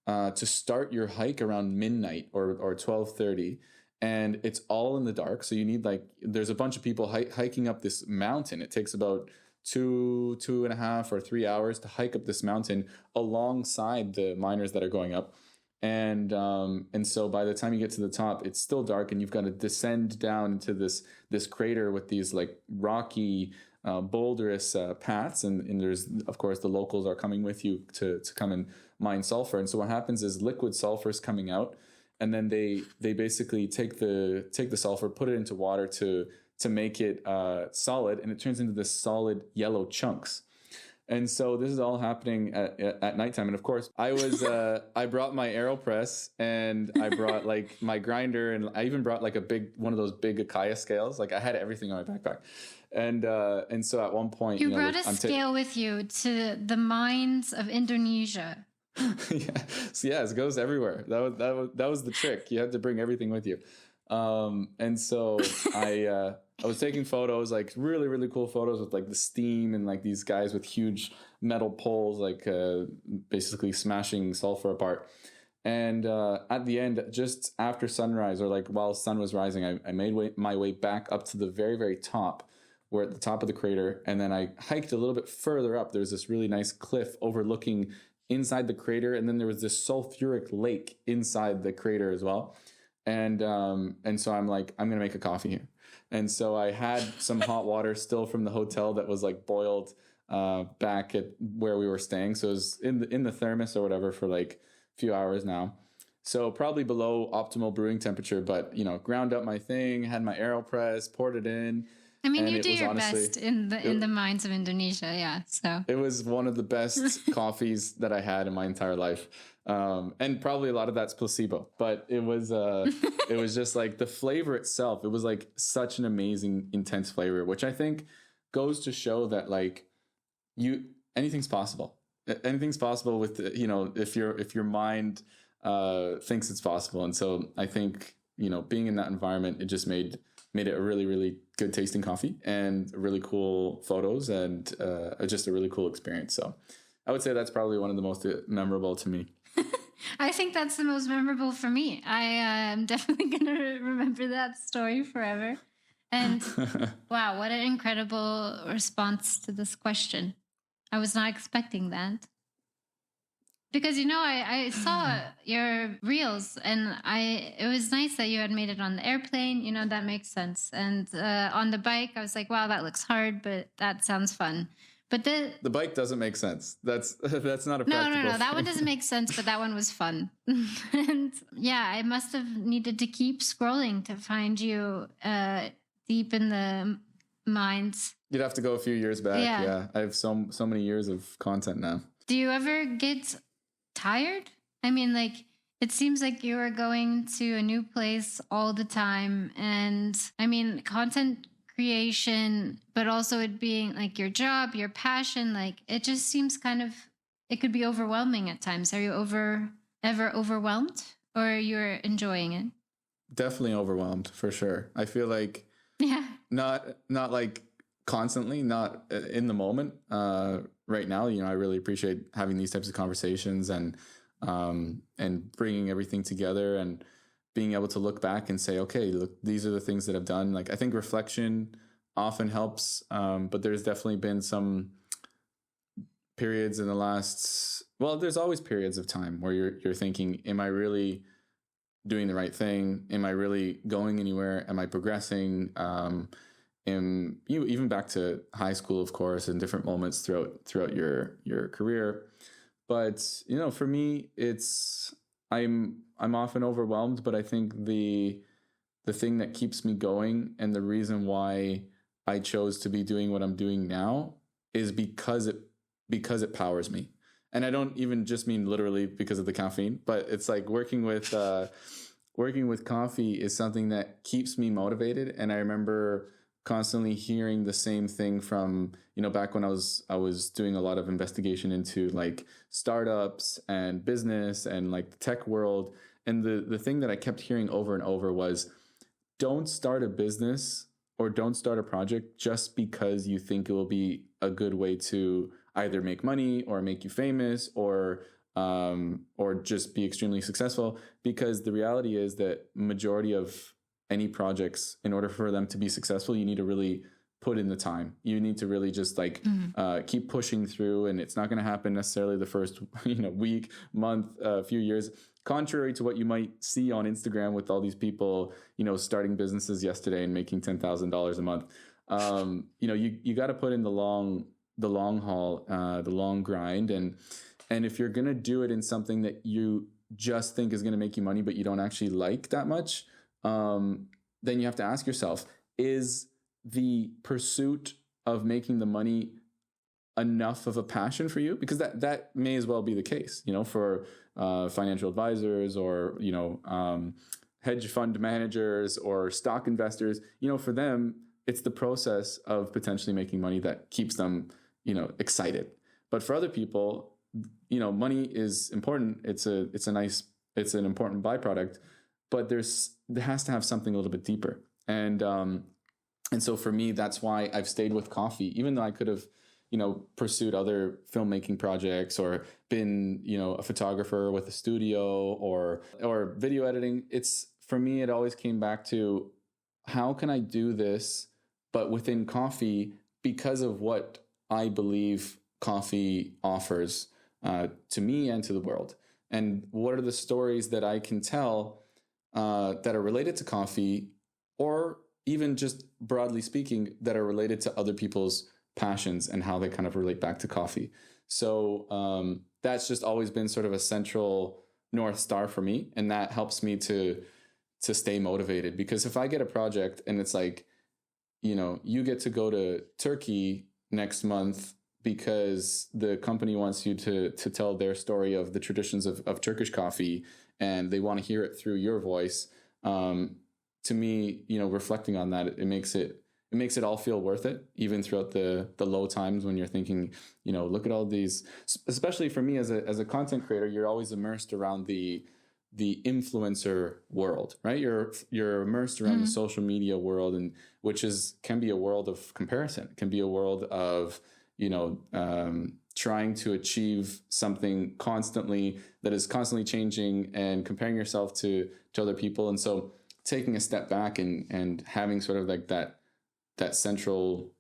to start your hike around midnight or 12:30, and it's all in the dark. So you need there's a bunch of people hiking up this mountain. It takes about 2.5 or 3 hours to hike up this mountain alongside the miners that are going up. And so by the time you get to the top, it's still dark, and you've got to descend down into this crater with these like rocky, boulderous paths. And there's, of course, the locals are coming with you to come and mine sulfur. And so what happens is liquid sulfur is coming out, and then they basically take the sulfur, put it into water to make it solid, and it turns into this solid yellow chunks. And so this is all happening at nighttime. And of course, I brought my AeroPress, and I brought like my grinder, and I even brought like one of those big Akaya scales. Like I had everything on my backpack. And so at one point, you brought a scale with you to the mines of Indonesia. Yes, it goes everywhere. That was the trick. You had to bring everything with you. And so I was taking photos, like really, really cool photos with like the steam and like these guys with huge metal poles, like basically smashing sulfur apart. And at the end, just after sunrise, or like while the sun was rising, I made my way back up to the very, very top. We're at the top of the crater, and then I hiked a little bit further up. There's this really nice cliff overlooking inside the crater, and then there was this sulfuric lake inside the crater as well. And so I'm like, I'm gonna make a coffee here. And so I had some hot water still from the hotel that was like boiled back at where we were staying. So it was in the thermos or whatever for like a few hours now. So probably below optimal brewing temperature, but ground up my thing, had my AeroPress, poured it in. I mean, you do your best in the mines of Indonesia, yeah. So it was one of the best coffees that I had in my entire life, and probably a lot of that's placebo. But it was just like the flavor itself. It was like such an amazing, intense flavor, which I think goes to show that like anything's possible. Anything's possible with if your mind thinks it's possible. And so I think being in that environment, it just made it a really, really good tasting coffee and really cool photos and just a really cool experience. So I would say that's probably one of the most memorable to me. I think that's the most memorable for me. I am definitely going to remember that story forever. And wow, what an incredible response to this question. I was not expecting that. Because, I saw your reels, and it was nice that you had made it on the airplane. That makes sense. And on the bike, I was like, wow, that looks hard, but that sounds fun. But the bike doesn't make sense. That's not a practical No. That one doesn't make sense, but that one was fun. And yeah, I must have needed to keep scrolling to find you deep in the mines. You'd have to go a few years back. Yeah. I have so many years of content now. Do you ever get tired? I mean, like, it seems like you are going to a new place all the time. And I mean, content creation, but also it being like your job, your passion, like it just seems it could be overwhelming at times. Are you ever overwhelmed, or you're enjoying it? Definitely overwhelmed, for sure. I feel like not like constantly, not in the moment. Right now, I really appreciate having these types of conversations and bringing everything together and being able to look back and say, okay, look, these are the things that I've done. Like, I think reflection often helps, but there's definitely been some periods in the last, there's always periods of time where you're thinking, am I really doing the right thing? Am I really going anywhere? Am I progressing? And even back to high school, of course, in different moments throughout your career. But for me, I'm often overwhelmed. But I think the thing that keeps me going, and the reason why I chose to be doing what I'm doing now, is because it powers me. And I don't even just mean literally because of the caffeine, but it's like working with coffee is something that keeps me motivated. And I remember constantly hearing the same thing from, back when I was doing a lot of investigation into like startups and business and like the tech world. And the thing that I kept hearing over and over was, don't start a business or don't start a project just because you think it will be a good way to either make money or make you famous or just be extremely successful. Because the reality is that majority of any projects, in order for them to be successful, you need to really put in the time. You need to really just keep pushing through, and it's not going to happen necessarily the first week, month, few years. Contrary to what you might see on Instagram with all these people, starting businesses yesterday and making $10,000 a month. You got to put in the long haul, the long grind, and if you're going to do it in something that you just think is going to make you money, but you don't actually like that much, then you have to ask yourself, is the pursuit of making the money enough of a passion for you, because that may as well be the case, for financial advisors or, hedge fund managers or stock investors, for them, it's the process of potentially making money that keeps them, excited. But for other people, money is important. It's an important byproduct, but there has to have something a little bit deeper. And so for me, that's why I've stayed with coffee, even though I could have, pursued other filmmaking projects or been, a photographer with a studio or video editing. For me, it always came back to, how can I do this, but within coffee, because of what I believe coffee offers to me and to the world? And what are the stories that I can tell that are related to coffee, or even just broadly speaking, that are related to other people's passions and how they kind of relate back to coffee? So that's just always been sort of a central North Star for me. And that helps me to stay motivated, because if I get a project and it's like, you get to go to Turkey next month because the company wants you to tell their story of the traditions of Turkish coffee, and they want to hear it through your voice. To me, reflecting on that, it makes it all feel worth it, even throughout the low times when you're thinking, look at all these, especially for me as a content creator, you're always immersed around the influencer world, right? You're immersed around the social media world, and which can be a world of comparison. It can be a world of, trying to achieve something constantly that is constantly changing and comparing yourself to other people. And so taking a step back and having sort of like that central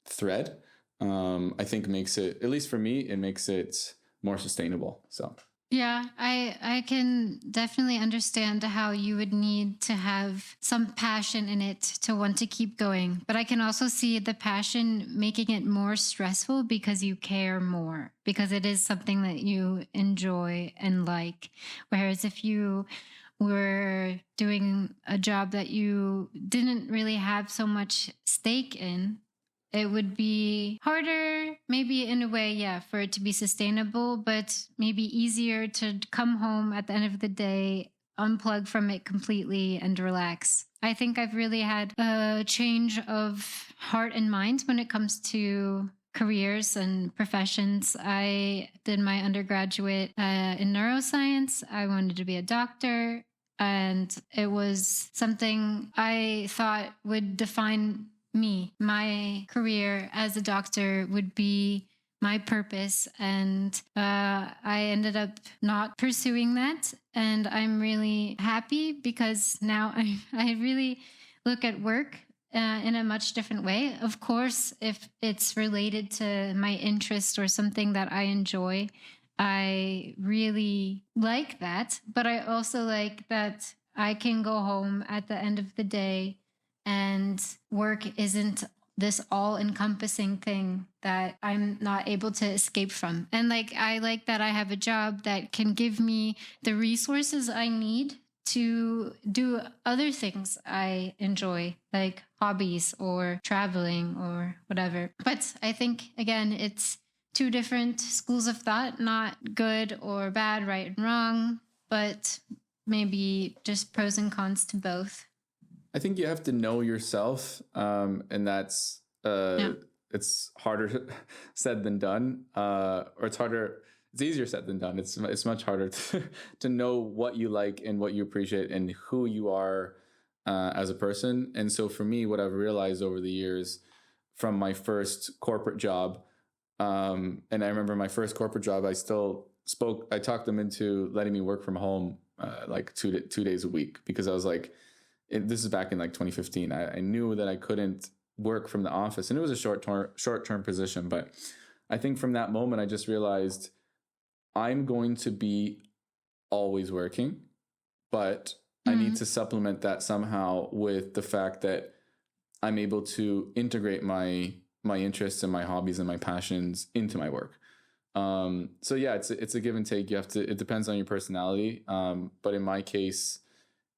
thread, I think makes it, at least for me, it makes it more sustainable. So. Yeah, I can definitely understand how you would need to have some passion in it to want to keep going. But I can also see the passion making it more stressful because you care more, because it is something that you enjoy and like. Whereas if you were doing a job that you didn't really have so much stake in, it would be harder, maybe in a way, yeah, for it to be sustainable, but maybe easier to come home at the end of the day, unplug from it completely and relax. I think I've really had a change of heart and mind when it comes to careers and professions. I did my undergraduate in neuroscience. I wanted to be a doctor, and it was something I thought would define me. My career as a doctor would be my purpose, and I ended up not pursuing that, and I'm really happy because now I really look at work in a much different way. Of course, if it's related to my interest or something that I enjoy, I really like that, but I also like that I can go home at the end of the day and work isn't this all-encompassing thing that I'm not able to escape from. And I like that I have a job that can give me the resources I need to do other things I enjoy, like hobbies or traveling or whatever. But I think, again, it's two different schools of thought, not good or bad, right and wrong, but maybe just pros and cons to both. I think you have to know yourself, and that's it's harder said than done, or it's easier said than done. It's much harder to know what you like and what you appreciate and who you are as a person. And so for me, what I've realized over the years from my first corporate job, and I remember my first corporate job, I talked them into letting me work from home like 2 days a week, because I was like, this is back in 2015. I knew that I couldn't work from the office, and it was a short-term position. But I think from that moment, I just realized I'm going to be always working, but I need to supplement that somehow with the fact that I'm able to integrate my interests and my hobbies and my passions into my work. So yeah, it's a give and take. It depends on your personality. But in my case,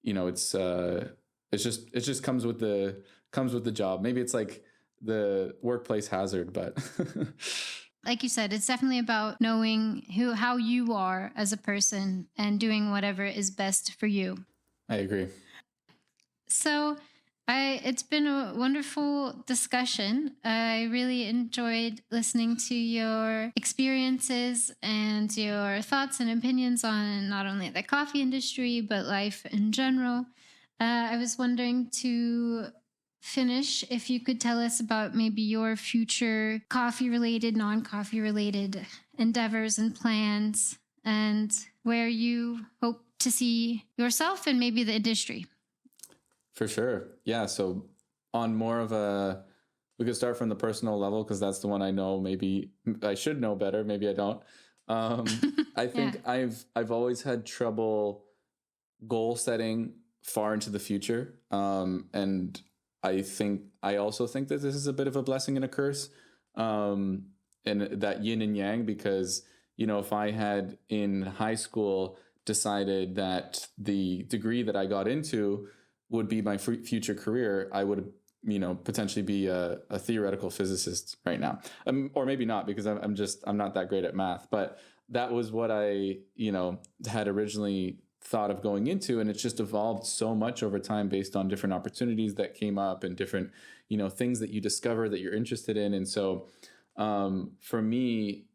it just comes with the job. Maybe it's like the workplace hazard, but like you said, it's definitely about knowing how you are as a person and doing whatever is best for you. I agree. So it's been a wonderful discussion. I really enjoyed listening to your experiences and your thoughts and opinions on not only the coffee industry, but life in general. I was wondering to finish if you could tell us about maybe your future coffee related, non-coffee related endeavors and plans, and where you hope to see yourself and maybe the industry. For sure. Yeah. So on more of a, we could start from the personal level because that's the one I know. Maybe I should know better. Maybe I don't. I think I've always had trouble goal setting far into the future. And I also think that this is a bit of a blessing and a curse. And that yin and yang, because, if I had in high school decided that the degree that I got into would be my future career, I would, potentially be a theoretical physicist right now. Or maybe not, because I'm not that great at math, but that was what I, had originally thought of going into. And it's just evolved so much over time based on different opportunities that came up and different, things that you discover that you're interested in. And so, for me,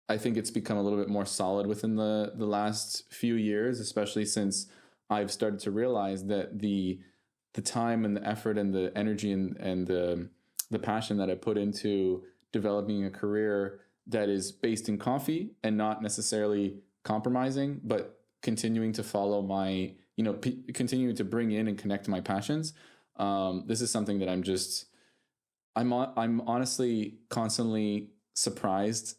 I think it's become a little bit more solid within the last few years, especially since I've started to realize that the time and the effort and the energy and the passion that I put into developing a career that is based in coffee and not necessarily compromising, but continuing to follow my, continuing to bring in and connect to my passions. This is something that I'm honestly constantly surprised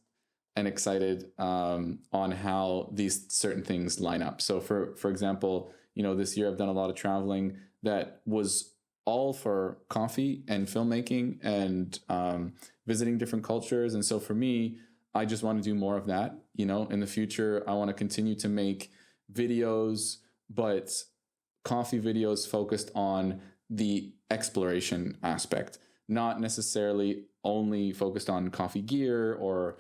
and excited on how these certain things line up. So for example, this year I've done a lot of traveling that was all for coffee and filmmaking and visiting different cultures. And so for me, I just want to do more of that. In the future, I want to continue to make videos, but coffee videos focused on the exploration aspect, not necessarily only focused on coffee gear or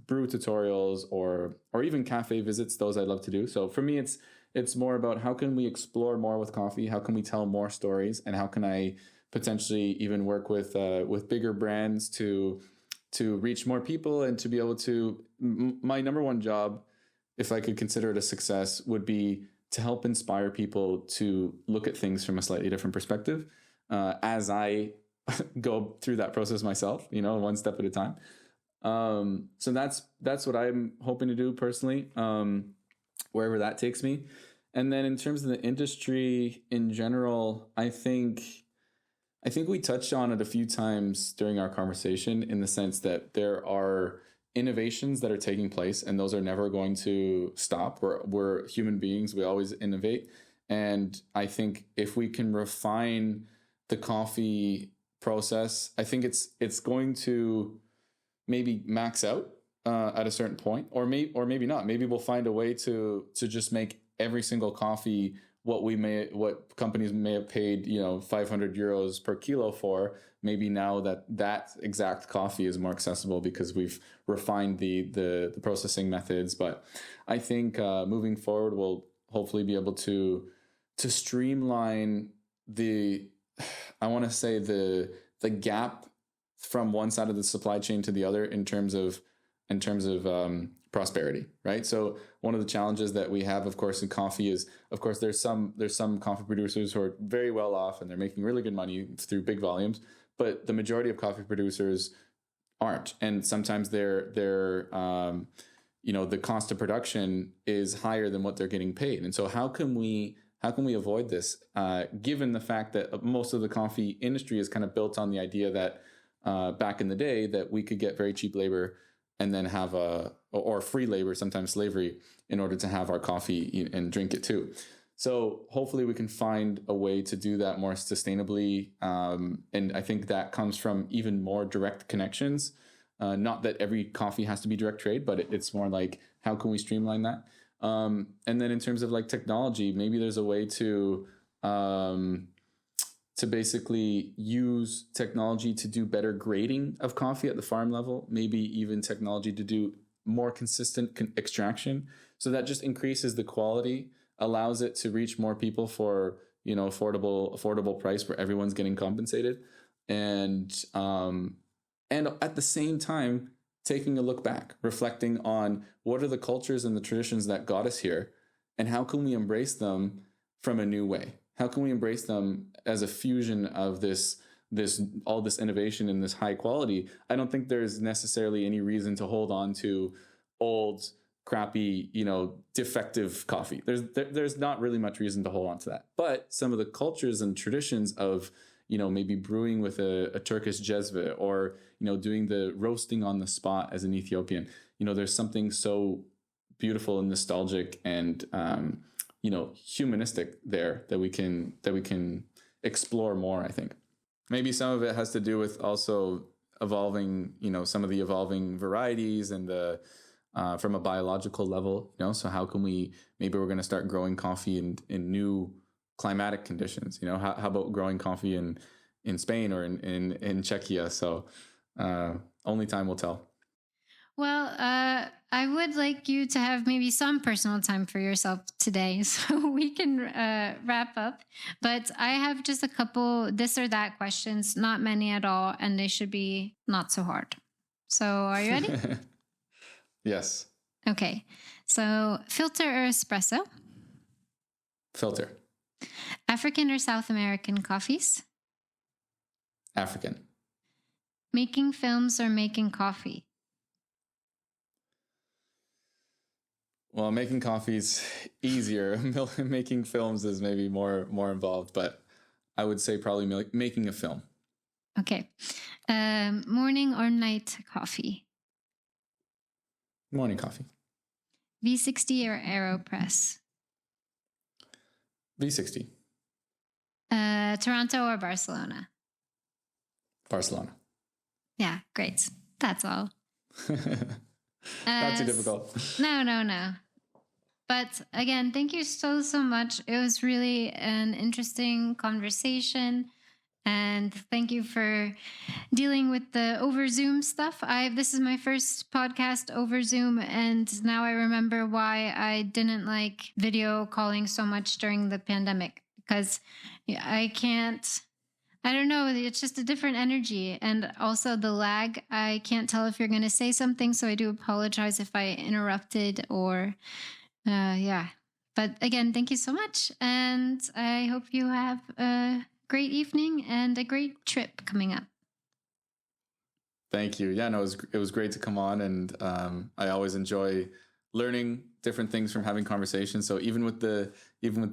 brew tutorials or even cafe visits. Those I'd love to do. So for me, it's more about how can we explore more with coffee? How can we tell more stories? And how can I potentially even work with bigger brands to reach more people and to be able to, my number one job, if I could consider it a success, would be to help inspire people to look at things from a slightly different perspective as I go through that process myself, one step at a time. So that's what I'm hoping to do personally, wherever that takes me. And then in terms of the industry in general, I think we touched on it a few times during our conversation in the sense that there are innovations that are taking place and those are never going to stop. We're human beings. We always innovate. And I think if we can refine the coffee process, I think it's going to maybe max out at a certain point, or maybe not. Maybe we'll find a way to just make every single coffee what companies may have paid 500 euros per kilo for. Maybe now that exact coffee is more accessible because we've refined the processing methods. But I think moving forward, we'll hopefully be able to streamline the gap from one side of the supply chain to the other in terms of prosperity, right? So one of the challenges that we have, of course, in coffee is, of course, there's some coffee producers who are very well off and they're making really good money through big volumes, but the majority of coffee producers aren't, and sometimes the cost of production is higher than what they're getting paid. And so how can we avoid this, given the fact that most of the coffee industry is kind of built on the idea that back in the day that we could get very cheap labor and then have or free labor, sometimes slavery, in order to have our coffee and drink it too. So hopefully we can find a way to do that more sustainably. And I think that comes from even more direct connections. Not that every coffee has to be direct trade, but it's more like, how can we streamline that? And then in terms of like technology, maybe there's a way to to basically use technology to do better grading of coffee at the farm level, maybe even technology to do more consistent extraction. So that just increases the quality, allows it to reach more people for, affordable price where everyone's getting compensated. And at the same time, taking a look back, reflecting on what are the cultures and the traditions that got us here, and how can we embrace them from a new way? How can we embrace them as a fusion of all this innovation and this high quality? I don't think there's necessarily any reason to hold on to old, crappy, defective coffee. There's not really much reason to hold on to that. But some of the cultures and traditions of, maybe brewing with a Turkish jezve, or, doing the roasting on the spot as an Ethiopian, there's something so beautiful and nostalgic and, humanistic there that we can explore more, I think. Maybe some of it has to do with also evolving, some of the evolving varieties and from a biological level, so how can maybe we're going to start growing coffee in new climatic conditions, how about growing coffee in Spain or in Czechia? So only time will tell. Well, I would like you to have maybe some personal time for yourself today so we can wrap up. But I have just a couple this or that questions, not many at all, and they should be not so hard. So are you ready? Yes. Okay. So filter or espresso? Filter. African or South American coffees? African. Making films or making coffee? Well, making coffee is easier. Making films is maybe more involved, but I would say probably making a film. Okay. Morning or night coffee? Morning coffee. V60 or AeroPress? V60. Toronto or Barcelona? Barcelona. Yeah, great. That's all. Not too difficult. No. But again, thank you so much. It was really an interesting conversation. And thank you for dealing with the over Zoom stuff. This is my first podcast over Zoom, and now I remember why I didn't like video calling so much during the pandemic, because I don't know, it's just a different energy. And also the lag, I can't tell if you're going to say something, so I do apologize if I interrupted or, But again, thank you so much, and I hope you have a great evening and a great trip coming up. Thank you. Yeah, no, it was great to come on, and I always enjoy learning different things from having conversations. So even with the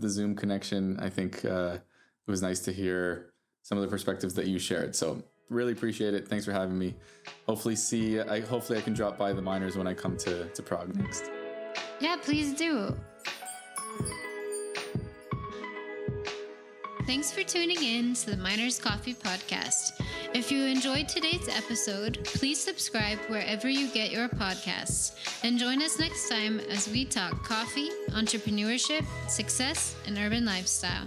Zoom connection, I think it was nice to hear some of the perspectives that you shared. So really appreciate it. Thanks for having me. Hopefully I can drop by the Miners when I come to Prague next. Yeah, please do. Thanks for tuning in to the Miners Coffee Podcast. If you enjoyed today's episode, please subscribe wherever you get your podcasts, and join us next time as we talk coffee, entrepreneurship, success, and urban lifestyle.